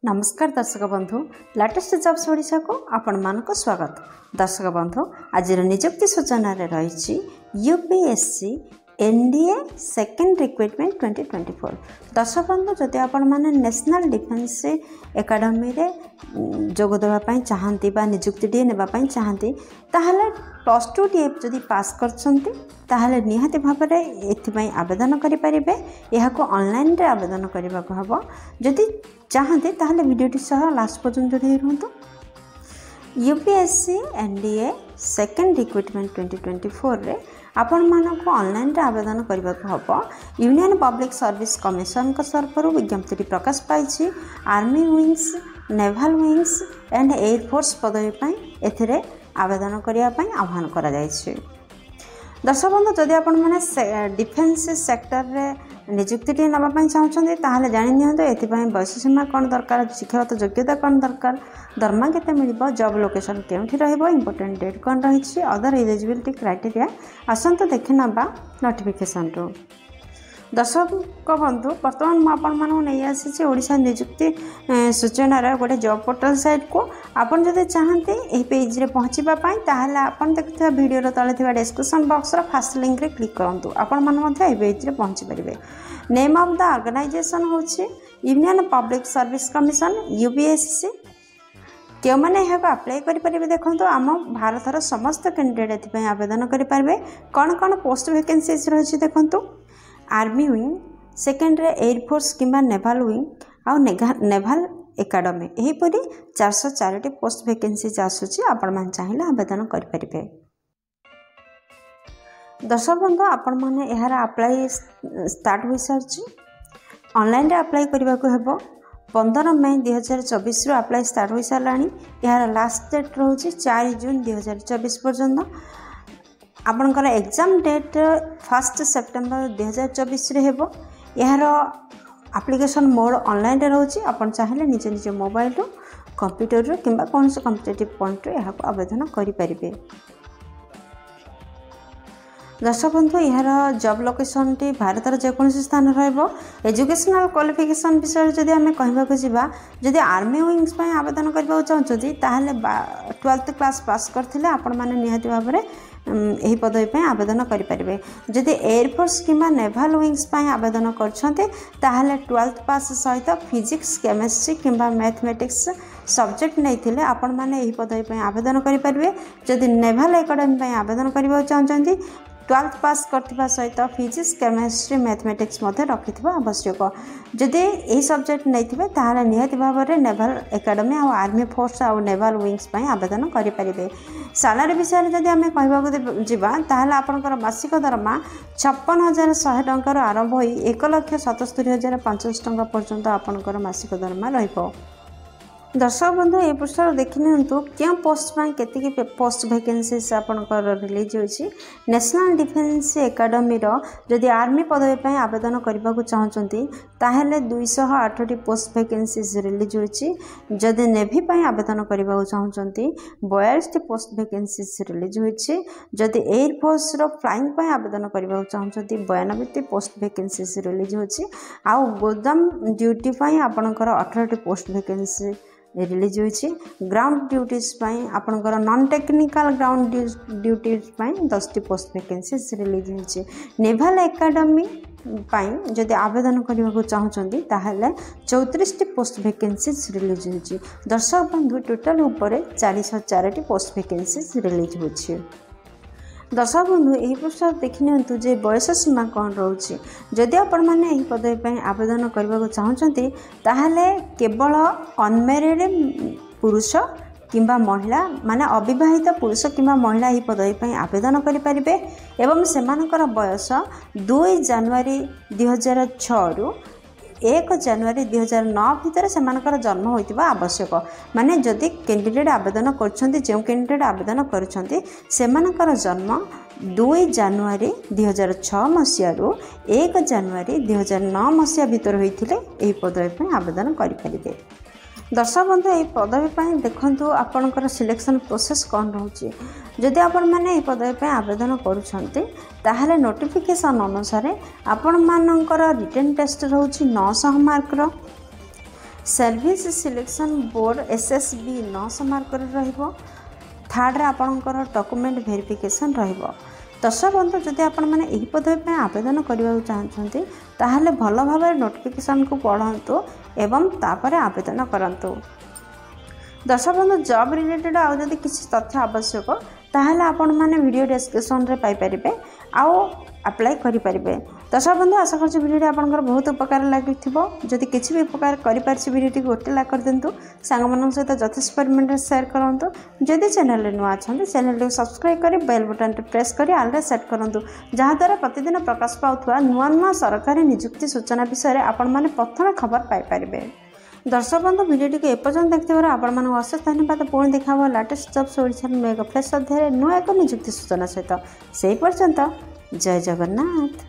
नमस्कार दर्शक बंधु लेटेस्ट जॉब्स ओडिशा को आपण मानक स्वागत। दर्शक बंधु आज नियुक्ति सूचना रही यूपीएससी एनडीए सेकेंड रिक्रुटमेंट 2024। दर्शक बंधु जदि आपण माने नेशनल डिफेंस एकेडमी रे जोग देवाई चाहती नियुक्ति नेबाई चाहती ताहले +2 टीए जदि पास करछंती ताहले निहाती भाव में एथिपाई आवेदन करें। यह ऑनलाइन रे आवेदन करने को हम जदि चाहते ताहले वीडियोटी सह लास्ट पर्यंत जदि रुहतु। यूपीएससी एनडीए सेकेंड रिक्रुटमेंट 2024 रे आपण मानक ऑनलाइन रे आवेदन करने को हम यूनियन पब्लिक सर्विस कमिशन तरफ विज्ञप्ति प्रकाश पाई। Army wings naval wings and air force पदवी एथिरे आवेदन करने आह्वान करा जायछि। दर्शक बंधु जदि आपण मैंने डिफेन्स सेक्टर रे नियुक्ति नापी चाहते ताहले जानी नियंतु एथिपाई बयस सीमा कौन दरकार, शिक्षागत योग्यता कौन दरकार, दरमा केते मिलिबो, जॉब लोकेशन केउठी रहइबो, इंपोर्टेंट डेट कौन रही, अदर एलिजिबिलिटी क्राइटेरिया आसंत देखि नबा नोटिफिकेशन रो। दर्शक बंधु बर्तमान मुझे नहीं आसी ओडिशा नियुक्ति सूचनार गोटे जॉब पोर्टल साइट को आपन जदि चाहते यही पेज रे पहुँचापी ताहले आपन देखुवा वीडियो तले डिस्क्रिप्शन बॉक्स रो फर्स्ट लिंक रे क्लिक करंतु। आपन माने पेज रे पहुँची पारे। नेम ऑफ द ऑर्गेनाइजेशन होछि Union Public Service Commission UPSC. क्यों मैंने यह अप्लाई करें देखो आम भारतर समस्त कैंडिडेट एथि आवेदन करें। कौन कौन पोस्ट वैकेंसीज रही देखु आर्मी विंग सेकेंड रे एयरफोर्स किंबा नेवाल विंग आउ नेवाल एकेडमी यहीपरी 404 पोस्ट वैकेंसीज आसूची आपण मान चाहिए आवेदन करें। दर्शक बंधु आपण मैंने यार अप्लाई स्टार्ट हो सारी ऑनलाइन रे अप्लाई करने को हेबो 15 मई 2024 रु अप्लाई स्टार्ट हो साराणी। यार लास्ट डेट रोचे 4 जून 2024 पर्यंत। आपणकर एग्जाम डेट 1 सेप्टेम्बर 2024 रे हेबो। यार एप्लिकेशन मोड ऑनलाइन रे रोचे आपण चाहिए निज निज मोबाइल रो कंप्यूटर रो किंबा कौन से कॉम्पिटिटिव पॉइंट रो यह आवेदन करि परिबे। दर्शक बंधु यार जॉब लोकेशन टी भारतर जेकोसी स्थान रहिबो। एजुकेशनल क्वालिफिकेशन विषय जदि आम कहवाक जावा जदि आर्मी विंग्स आवेदन करने चाहते ताहले 12th क्लास पास करथिले आपण माने निहाती भाव में यही पदवी आवेदन करें। जदि एयरफोर्स किंबा नेवाल विंग्स आवेदन करछन्ते ताहले 12th पास सहित फिजिक्स केमिस्ट्री किंबा मैथमेटिक्स सब्जेक्ट नहीं आपण माने यही पदवी आवेदन करें। जदि नेवाल एकेडमी आवेदन करने चाहते 12th पास करथिबा सहित फिजिक्स केमिस्ट्री मैथमेटिक्स रखि आवश्यक। जदि यही सब्जेक्ट नहीं ताहले निहाती भाव में नेवाल एकेडमी और आर्मी फोर्स और नेवाल विंग्स आवेदन करें। सालारी विषय जदि आम कहवाक जावा ताहले आपनकर मासिक दरमा 56,100 टंकार आरंभ हो 1,77,500 टंका पर्यंत आपनकर मासिक दरमा रहिबो। दर्शक बंधु ये पृष्ठ देखि नियंतु क्या पोस्ट केतिकी पोस्ट वैकेंसीज आपनकर रिलीज होछि। नेशनल डिफेंस एकेडमी रो जदि आर्मी पदवी आवेदन करने को चाहते ताहले 208 पोस्ट वैकेंसीज रिलीज होछि। जदि नेवी आवेदन करने को चाहते 42 पोस्ट वैकेंसीज रिलीज होछि। जदि एयरफोर्स रो फ्लाइंग आवेदन करने को चाहते 92 पोस्ट वैकेंसीज रिलीज होछि। आउ गोदाम ड्यूटी आपनकर 18 पोस्ट वैकेंसी रिलीज होछि। ग्राउंड ड्यूटीज आपनकर non technical ground duties 10 post vacancies release होछि। नेवाल एकेडमी जदि आवेदन करने को चाहते ताहले 34 पोस्ट वैकेंसीज रिलीज होछि। दर्शक बंधु टोटल ऊपर 404 पोस्ट वैकेंसीज रिलीज होछि। दर्शक बंधु यही पृष्ठ देखि नियंतु जे बयस सीमा कौन रोचे। जदि आपण माने यही पदवी आवेदन करने को चाहते ताहले केवल अनमेरिड पुरुष किंबा महिला माने अविवाहित पुरुष किंबा महिला यही पदवी आवेदन करें। एवं सेमानकर बयस 2 जनवरी 2006 रु 1 जनवरी 2009 भितर सेमानकर जन्म होइतिबा आवश्यक। माने जदि कैंडिडेट आवेदन करछन्ती जे कैंडिडेट आवेदन करछन्ती सेमानकर जन्म 2 जनवरी 2006 मसीह रु 1 जनवरी 2009 मसीह भितर होइथिले एही पदवी आवेदन करि परिबे। दर्शक बंधु ये पदवी देखु आपणकर सिलेक्शन प्रोसेस कौन रोचे। जदि आपण मैंने पदवी आवेदन करुँचे नोटिफिकेशन अनुसार आपण मानकर रिटन टेस्ट रोचे 900 marker. Service selection board SSB 900 mark रहिबो। थर्ड रे आपणकर डॉक्यूमेंट वेरिफिकेशन रहिबो। दर्शक बंधु जदि आपण मैंने यही पदवी पे आवेदन करने चाहते ताहले भल भाव नोटिफिकेशन को पढ़ंतु एवं तापर आवेदन करंतु। दर्शक बंधु जॉब रिलेटेड आउ जदि किसी तथ्य आवश्यक ताहले आपण माने वीडियो डिस्क्रिप्शन रे पाई परिबे आउ अप्लाई करि परिबे। दर्शक बंधु आशा करछि वीडियो आपनकर बहुत उपकार लागिथिबो। जदि किछि भी उपकार करि पारछि वीडियो गोटे लाइक कर देंतु, सांग मन सहित यथेष्ट परिमाण शेयर करंतु। जदि चैनल रे नुआ अछंती चैनल को सब्सक्राइब करी बेल बटन टे प्रेस करी ऑल रे सेट करंतु, जहा द्वारा प्रतिदिन प्रकाश पाउथवा नुआ नुआ सरकारी नियुक्ति सूचना विषय रे आपण माने प्रथम खबर पाई परिबे। दर्शक बंधु वीडियो को एपर्यंत देखिथिबार आपण मानक अशेष धन्यवाद। पुणी देखा लेटेस्ट जॉब्स ओडिशा में एक फ्रेश अध्याय नुआ एक नियुक्ति सूचना सहित। से पर्यंत जय जगन्नाथ।